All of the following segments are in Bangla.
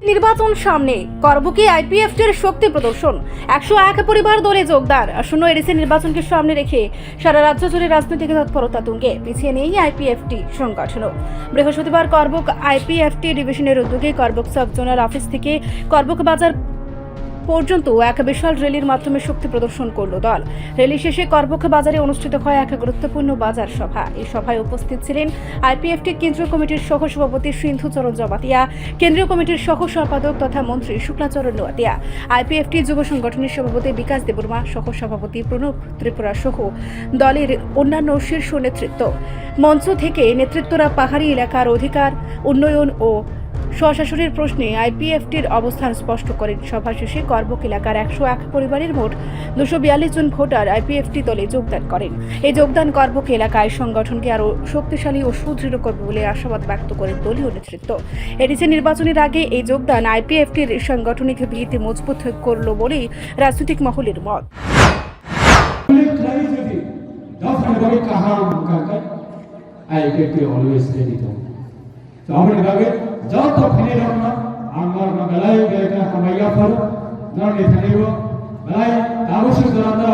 নির্বাচন সামনে করবুকি আইপিএফটির শক্তি প্রদর্শন 101 পরিবার দলে যোগদান আসন্ন এডিসি নির্বাচনকে সামনে রেখে সারা রাজ্য জুড়ে রাজনৈতিক তৎপরতা তুঙ্গে পিছিয়ে নেই আইপিএফটি সংগঠনও। বৃহস্পতিবার করবুক আইপিএফটি ডিভিশনের উদ্যোগে করবুক সাব জোনাল অফিস থেকে করবুক বাজার পর্যন্ত এক বিশাল র্যালির মাধ্যমে শক্তি প্রদর্শন করল দল। র্যালি শেষে করবুক বাজারে অনুষ্ঠিত হয় এক গুরুত্বপূর্ণ বাজার সভা। এই সভায় উপস্থিত ছিলেন আইপিএফটি কেন্দ্রীয় কমিটির সহ সভাপতি সিন্ধুচরণ জমাতিয়া, কেন্দ্রীয় কমিটির সহ সম্পাদক তথা মন্ত্রী শুক্লাচরণ নোয়াতিয়া, আইপিএফটি যুব সংগঠনের সভাপতি বিকাশ দেববর্মা, সহ সভাপতি প্রণব ত্রিপুরা সহ দলের অন্যান্য শীর্ষ নেতৃত্ব। মঞ্চ থেকে নেতৃত্বরা পাহাড়ি এলাকার অধিকার উন্নয়ন ও স্বশাসনের প্রশ্নে আইপিএফটির অবস্থান স্পষ্ট করেন। সভা শেষে করবুক এলাকার 101 পরিবারের মোট 242 জন ভোটার আইপিএফটি দলে যোগদান করেন। এই যোগদান করবুক এলাকায় সংগঠনকে আরও শক্তিশালী ও সুদৃঢ় করবে বলে আশাবাদ ব্যক্ত করেন দলীয় নেতৃত্ব। এডিসি নির্বাচনের আগে এই যোগদান আইপিএফটির সাংগঠনিক ভিত্তি মজবুত করল বলেই রাজনৈতিক মহলের মত। যত ফেলে রাখনা আমার বেলায় বেলা কামাইয়া ফল ননে থানিব বেলায় তাবসু জরান্দা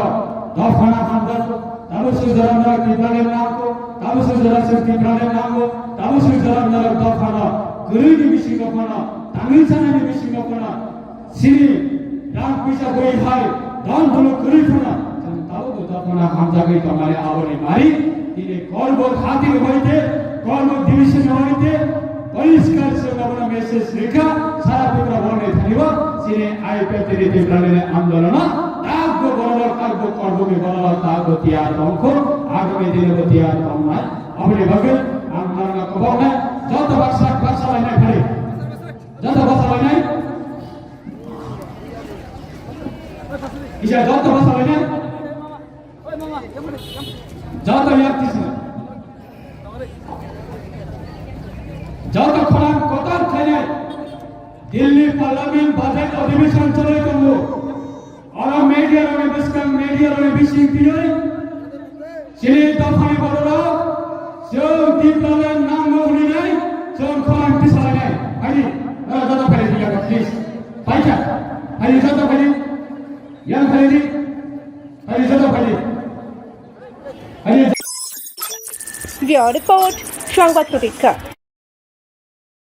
দফানা খানদার তাবসু জরান্দা কিপ্রানের নামকো তাবসু জরাসু কিপ্রানের নামকো তাবসু জরান্দা দফানা গুরুজি বিশি দফানা তামিলসানে বিশি দফানা সিনি রাম পিসা গই ভাই দান হলো গুরুফানা তাও তো দফানা হামজাগে তোমারে আবনে মারি তিনি করবো খাতির হইতে করবো ডিভিশন হইতে পরিষ্কার से अपना मैसेज लिखा सारा पूरा बोलने धन्यवाद सिने आईपीएफटी रीति प्रणीत आंदोलन ताको बराबर करबो करबो के बराबर ताको तैयार रखो आगामी दिन को तैयार करना अपने बगल आंदोलन को है যত ভাষা লাইনে খালি যত ভাষা লাইনে ইয়া যত ভাষা লাইনে যত ইয়াতিস যতক্ষণ কতার খাইলে দিল্লি পার্লামেন্ট বাজেট অধিবেশন চলে করবো আর মিডিয়ার বেশি দিয়ে সেই দফায় বড়রা সেও দীপলালের নাম উনি নাই সেও খোলাম পিছায় নাই ভাই যত ফেলে দিয়া প্লিজ পাইছা ভাই যত ফেলি ইয়ান ফেলি ভাই যত ফেলি রিপোর্ট সংবাদ প্রতীক্ষা।